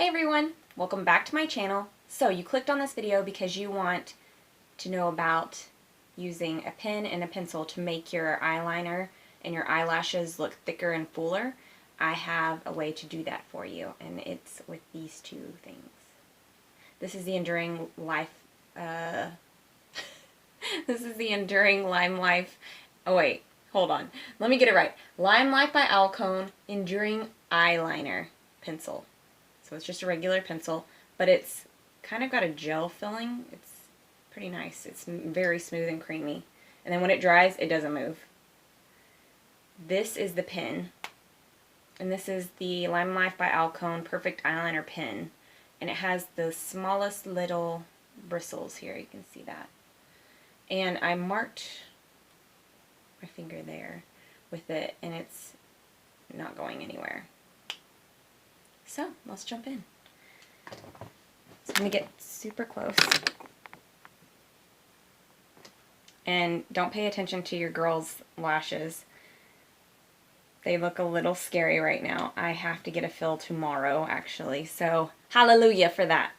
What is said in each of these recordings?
everyone, welcome back to my channel. So you clicked on this video because you want to know about using a pen and a pencil to make your eyeliner and your eyelashes look thicker and fuller. I have a way to do that for you, and it's with these two things. This is the Enduring Life, this is the Enduring LimeLife, oh wait, hold on, let me get it right. LimeLife by Alcone Enduring Eyeliner Pencil. So it's just a regular pencil, but it's kind of got a gel filling. It's pretty nice. It's very smooth and creamy. And then when it dries, it doesn't move. This is the pen. And this is the LimeLife by Alcone Perfect Eyeliner Pen. And it has the smallest little bristles here. You can see that. And I marked my finger there with it, and it's not going anywhere. So, let's jump in. So I'm going to get super close. And don't pay attention to your girls' lashes. They look a little scary right now. I have to get a fill tomorrow, actually. So, hallelujah for that.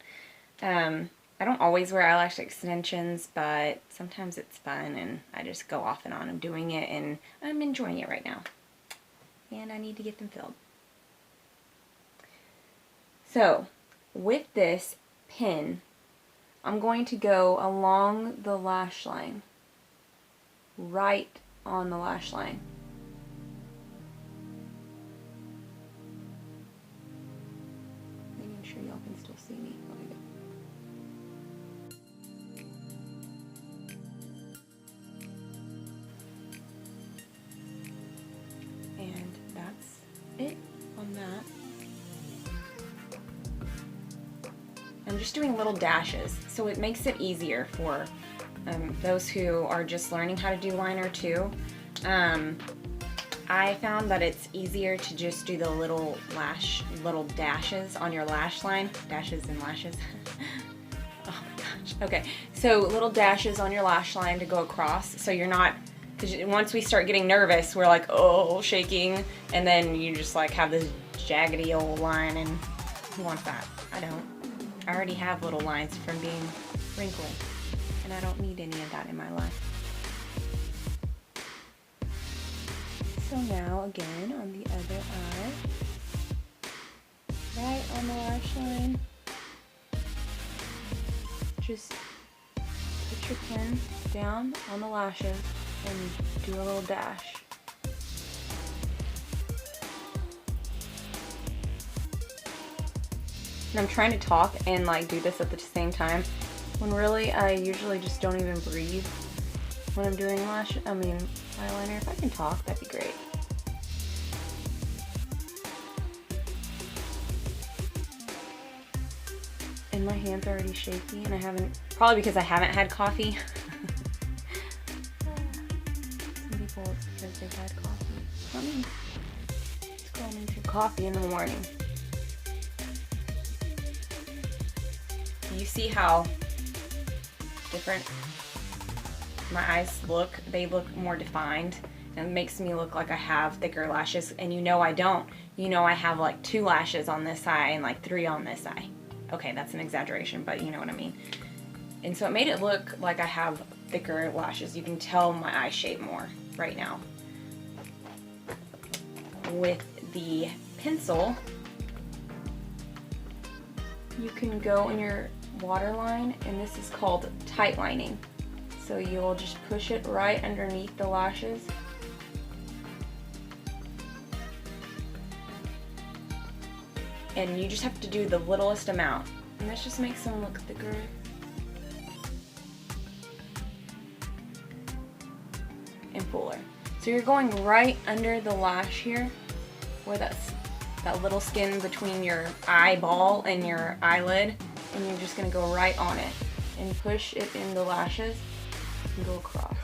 I don't always wear eyelash extensions, but sometimes it's fun, and I just go off and on. I'm doing it, and I'm enjoying it right now. And I need to get them filled. So, with this pen, I'm going to go along the lash line, right on the lash line. Making sure y'all can still see me. Okay, good. And that's it on that. I'm just doing little dashes, so it makes it easier for those who are just learning how to do liner too. I found that it's easier to just do the little dashes on your lash line. Dashes and lashes. Oh my gosh. Okay, so little dashes on your lash line to go across, so you're not, because once we start getting nervous, we're like, oh, shaking, and then you just like have this jaggedy old line, and who wants that? I don't. I already have little lines from being wrinkled, and I don't need any of that in my life. So now, again, on the other eye, right on the lash line, just put your pen down on the lashes and do a little dash. And I'm trying to talk and like do this at the same time, when really I usually just don't even breathe when I'm doing eyeliner. If I can talk, that'd be great. And my hand's already shaky, and I haven't, probably because I haven't had coffee. Some people, it's because they've had coffee. Not me. It's going into coffee in the morning. You see how different my eyes look? They look more defined, and it makes me look like I have thicker lashes, and you know I don't. You know I have like 2 lashes on this eye and like 3 on this eye. Okay, that's an exaggeration, but you know what I mean. And so it made it look like I have thicker lashes. You can tell my eye shape more right now. With the pencil, you can go in your waterline, and this is called tight lining. So you'll just push it right underneath the lashes. And you just have to do the littlest amount. And this just makes them look thicker. And fuller. So you're going right under the lash here, where that little skin between your eyeball and your eyelid. And you're just going to go right on it and push it in the lashes and go across.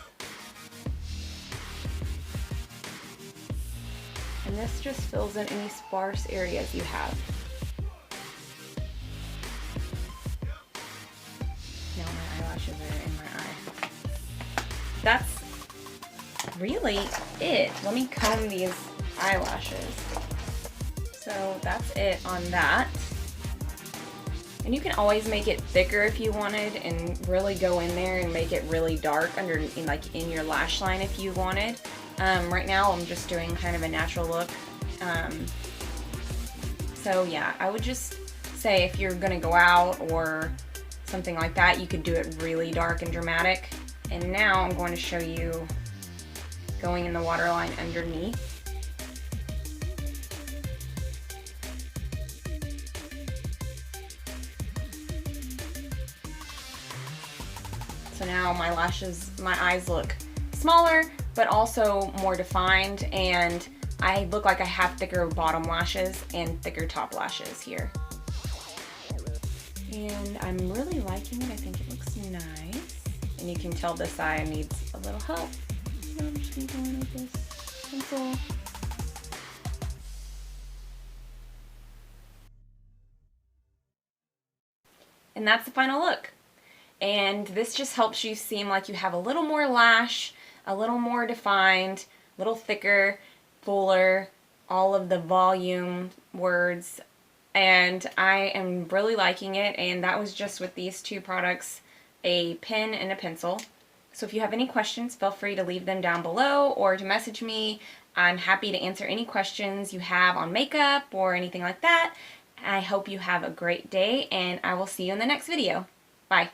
And this just fills in any sparse areas you have. Now my eyelashes are in my eye. That's really it. Let me comb these eyelashes. So that's it on that. And you can always make it thicker if you wanted and really go in there and make it really dark under, in your lash line if you wanted. Right now I'm just doing kind of a natural look. So yeah, I would just say if you're gonna go out or something like that, you could do it really dark and dramatic. And now I'm going to show you going in the waterline underneath. So now my eyes look smaller, but also more defined, and I look like I have thicker bottom lashes and thicker top lashes here. And I'm really liking it. I think it looks nice. And you can tell this eye needs a little help. So I'm just going to go in with this pencil. And that's the final look. And this just helps you seem like you have a little more lash, a little more defined, a little thicker, fuller, all of the volume words. And I am really liking it, and that was just with these two products, a pen and a pencil. So if you have any questions, feel free to leave them down below or to message me. I'm happy to answer any questions you have on makeup or anything like that. I hope you have a great day, and I will see you in the next video. Bye.